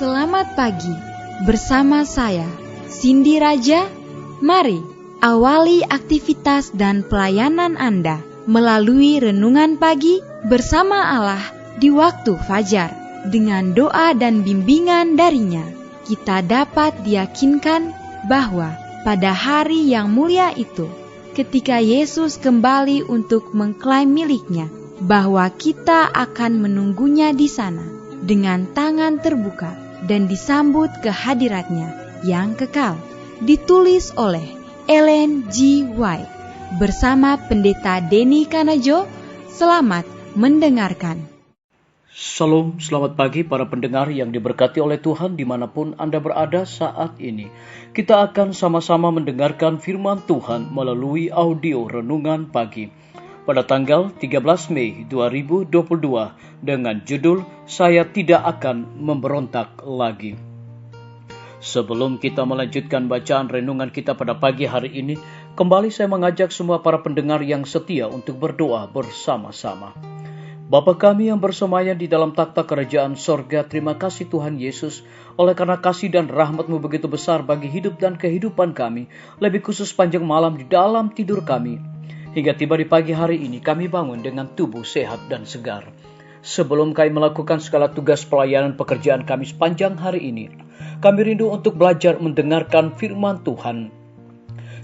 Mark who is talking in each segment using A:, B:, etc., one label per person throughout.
A: Selamat pagi, bersama saya, Cindy Raja. Mari awali aktivitas dan pelayanan Anda melalui renungan pagi bersama Allah di waktu fajar. Dengan doa dan bimbingan darinya, kita dapat diyakinkan bahwa pada hari yang mulia itu, ketika Yesus kembali untuk mengklaim miliknya, bahwa kita akan menunggunya di sana dengan tangan terbuka dan disambut ke hadiratnya yang kekal. Ditulis oleh Ellen G. White bersama Pendeta Denny Kanajo. Selamat mendengarkan.
B: Shalom, selamat pagi para pendengar yang diberkati oleh Tuhan dimanapun Anda berada saat ini. Kita akan sama-sama mendengarkan firman Tuhan melalui audio renungan pagi pada tanggal 13 Mei 2022 dengan judul Saya Tidak Akan Memberontak Lagi. Sebelum kita melanjutkan bacaan renungan kita pada pagi hari ini, kembali saya mengajak semua para pendengar yang setia untuk berdoa bersama-sama. Bapa kami yang bersemayam di dalam takhta kerajaan sorga, terima kasih Tuhan Yesus, oleh karena kasih dan rahmat-Mu begitu besar bagi hidup dan kehidupan kami, lebih khusus panjang malam di dalam tidur kami. Hingga tiba di pagi hari ini kami bangun dengan tubuh sehat dan segar. Sebelum kami melakukan segala tugas pelayanan pekerjaan kami sepanjang hari ini, kami rindu untuk belajar mendengarkan firman Tuhan.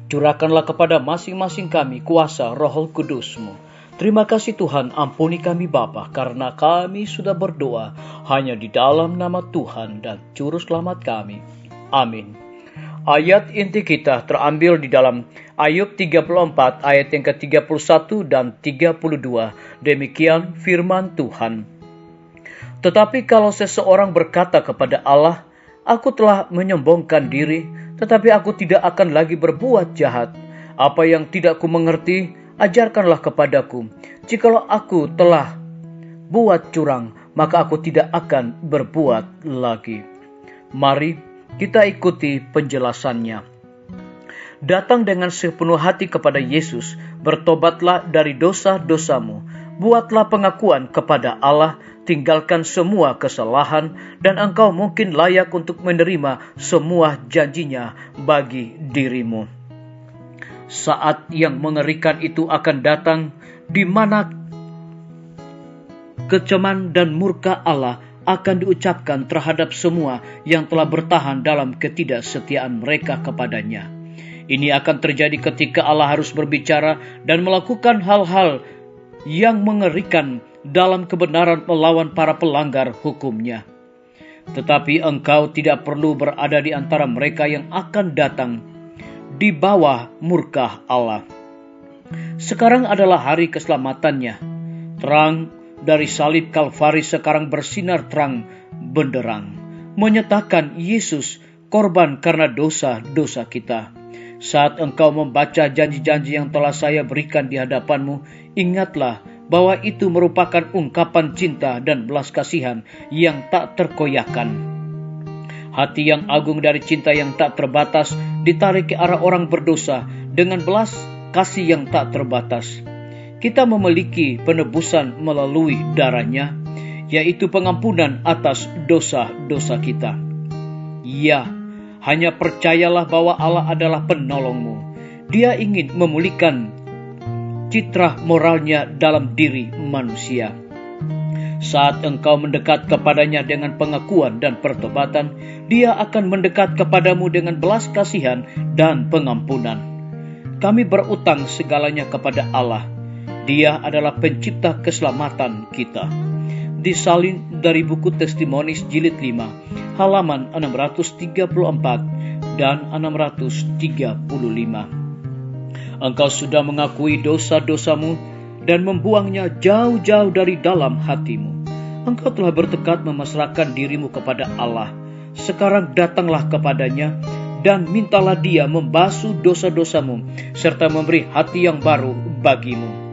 B: Curahkanlah kepada masing-masing kami kuasa Roh Kudus-Mu. Terima kasih Tuhan, ampuni kami Bapa, karena kami sudah berdoa hanya di dalam nama Tuhan dan Juru Selamat kami. Amin. Ayat inti kita terambil di dalam Ayub 34 ayat yang ke-31 dan 32. Demikian firman Tuhan. Tetapi kalau seseorang berkata kepada Allah, aku telah menyombongkan diri, tetapi aku tidak akan lagi berbuat jahat. Apa yang tidak ku mengerti, ajarkanlah kepadaku. Jikalau aku telah buat curang, maka aku tidak akan berbuat lagi. Mari kita ikuti penjelasannya. Datang dengan sepenuh hati kepada Yesus, bertobatlah dari dosa-dosamu, buatlah pengakuan kepada Allah, tinggalkan semua kesalahan, dan engkau mungkin layak untuk menerima semua janjinya bagi dirimu. Saat yang mengerikan itu akan datang, di mana kecaman dan murka Allah akan diucapkan terhadap semua yang telah bertahan dalam ketidaksetiaan mereka kepadanya. Ini akan terjadi ketika Allah harus berbicara dan melakukan hal-hal yang mengerikan dalam kebenaran melawan para pelanggar hukumnya. Tetapi engkau tidak perlu berada di antara mereka yang akan datang di bawah murka Allah. Sekarang adalah hari keselamatannya. Terang dari salib Kalvari sekarang bersinar terang benderang, menyatakan Yesus korban karena dosa-dosa kita. Saat engkau membaca janji-janji yang telah saya berikan di hadapanmu, ingatlah bahwa itu merupakan ungkapan cinta dan belas kasihan yang tak terkoyakkan. Hati yang agung dari cinta yang tak terbatas ditarik ke arah orang berdosa dengan belas kasih yang tak terbatas. Kita memiliki penebusan melalui darahnya, yaitu pengampunan atas dosa-dosa kita. Ya, hanya percayalah bahwa Allah adalah penolongmu. Dia ingin memulihkan citra moralnya dalam diri manusia. Saat engkau mendekat kepadanya dengan pengakuan dan pertobatan, Dia akan mendekat kepadamu dengan belas kasihan dan pengampunan. Kami berutang segalanya kepada Allah. Dia adalah pencipta keselamatan kita. Disalin dari buku Testimonies jilid 5, halaman 634 dan 635. Engkau sudah mengakui dosa-dosamu dan membuangnya jauh-jauh dari dalam hatimu. Engkau telah bertekad memasrahkan dirimu kepada Allah. Sekarang datanglah kepadanya dan mintalah Dia membasuh dosa-dosamu serta memberi hati yang baru bagimu.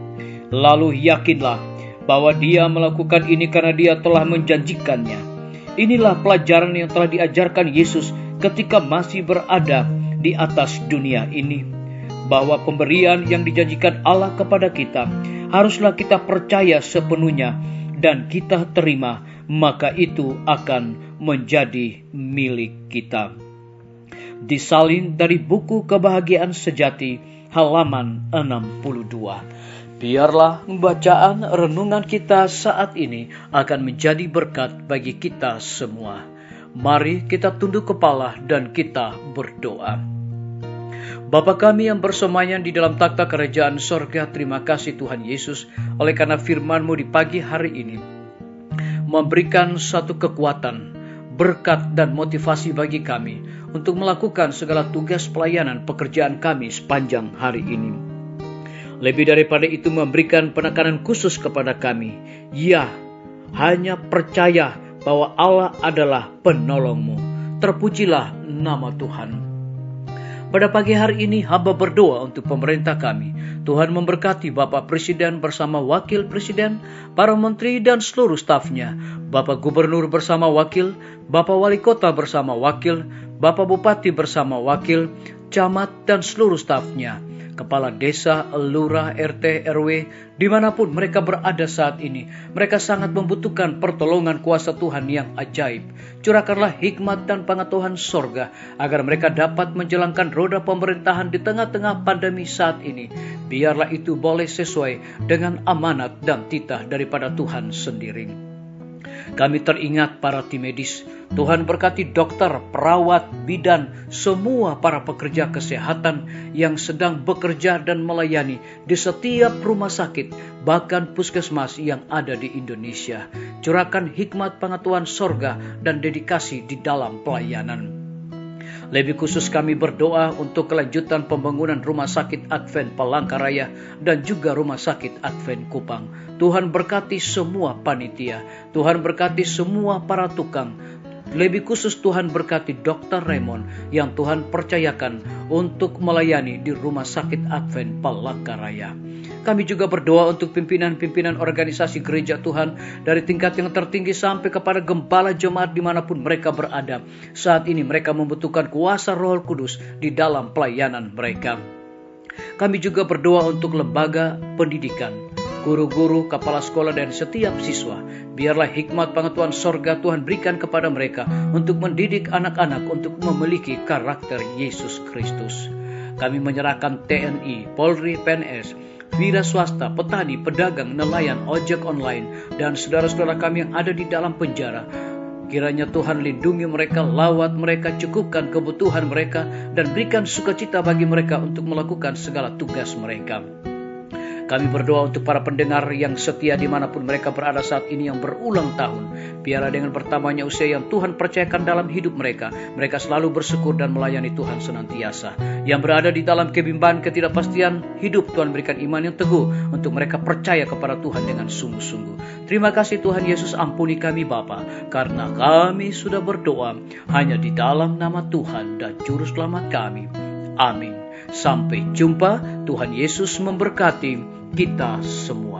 B: Lalu yakinlah bahwa Dia melakukan ini karena Dia telah menjanjikannya. Inilah pelajaran yang telah diajarkan Yesus ketika masih berada di atas dunia ini, bahwa pemberian yang dijanjikan Allah kepada kita haruslah kita percaya sepenuhnya dan kita terima, maka itu akan menjadi milik kita. Disalin dari buku Kebahagiaan Sejati halaman 62. Biarlah bacaan renungan kita saat ini akan menjadi berkat bagi kita semua. Mari kita tunduk kepala dan kita berdoa. Bapa kami yang bersemayam di dalam takhta kerajaan sorga, terima kasih Tuhan Yesus oleh karena firman-Mu di pagi hari ini memberikan satu kekuatan, berkat dan motivasi bagi kami untuk melakukan segala tugas pelayanan pekerjaan kami sepanjang hari ini. Lebih daripada itu memberikan penekanan khusus kepada kami. Ya, hanya percaya bahwa Allah adalah penolong-Mu. Terpujilah nama Tuhan. Pada pagi hari ini hamba berdoa untuk pemerintah kami. Tuhan memberkati Bapak Presiden bersama Wakil Presiden, para menteri dan seluruh stafnya, Bapak Gubernur bersama Wakil, Bapak Wali Kota bersama Wakil, Bapak Bupati bersama Wakil, Camat dan seluruh stafnya, Kepala Desa, Lurah, RT, RW, dimanapun mereka berada saat ini. Mereka sangat membutuhkan pertolongan kuasa Tuhan yang ajaib. Curahkanlah hikmat dan pengetahuan sorga, agar mereka dapat menjalankan roda pemerintahan di tengah-tengah pandemi saat ini. Biarlah itu boleh sesuai dengan amanat dan titah daripada Tuhan sendiri. Kami teringat para tim medis. Tuhan berkati dokter, perawat, bidan, semua para pekerja kesehatan yang sedang bekerja dan melayani di setiap rumah sakit, bahkan puskesmas yang ada di Indonesia. Curahkan hikmat pengetahuan sorga dan dedikasi di dalam pelayanan. Lebih khusus kami berdoa untuk kelanjutan pembangunan Rumah Sakit Advent Palangkaraya dan juga Rumah Sakit Advent Kupang. Tuhan berkati semua panitia, Tuhan berkati semua para tukang. Lebih khusus Tuhan berkati Dr. Raymond yang Tuhan percayakan untuk melayani di Rumah Sakit Advent Palangkaraya. Kami juga berdoa untuk pimpinan-pimpinan organisasi gereja Tuhan dari tingkat yang tertinggi sampai kepada gembala jemaat dimanapun mereka berada. Saat ini mereka membutuhkan kuasa Roh Kudus di dalam pelayanan mereka. Kami juga berdoa untuk lembaga pendidikan, guru-guru, kepala sekolah dan setiap siswa. Biarlah hikmat pengetahuan sorga Tuhan berikan kepada mereka untuk mendidik anak-anak untuk memiliki karakter Yesus Kristus. Kami menyerahkan TNI, Polri, PNS, wira swasta, petani, pedagang, nelayan, ojek online, dan saudara-saudara kami yang ada di dalam penjara. Kiranya Tuhan lindungi mereka, lawat mereka, cukupkan kebutuhan mereka, dan berikan sukacita bagi mereka untuk melakukan segala tugas mereka. Kami berdoa untuk para pendengar yang setia dimanapun mereka berada saat ini yang berulang tahun. Biarlah dengan bertambahnya usia yang Tuhan percayakan dalam hidup mereka, mereka selalu bersyukur dan melayani Tuhan senantiasa. Yang berada di dalam kebimbangan ketidakpastian hidup, Tuhan berikan iman yang teguh untuk mereka percaya kepada Tuhan dengan sungguh-sungguh. Terima kasih Tuhan Yesus, ampuni kami Bapa, karena kami sudah berdoa hanya di dalam nama Tuhan dan Juru Selamat kami. Amin. Sampai jumpa. Tuhan Yesus memberkati kita semua.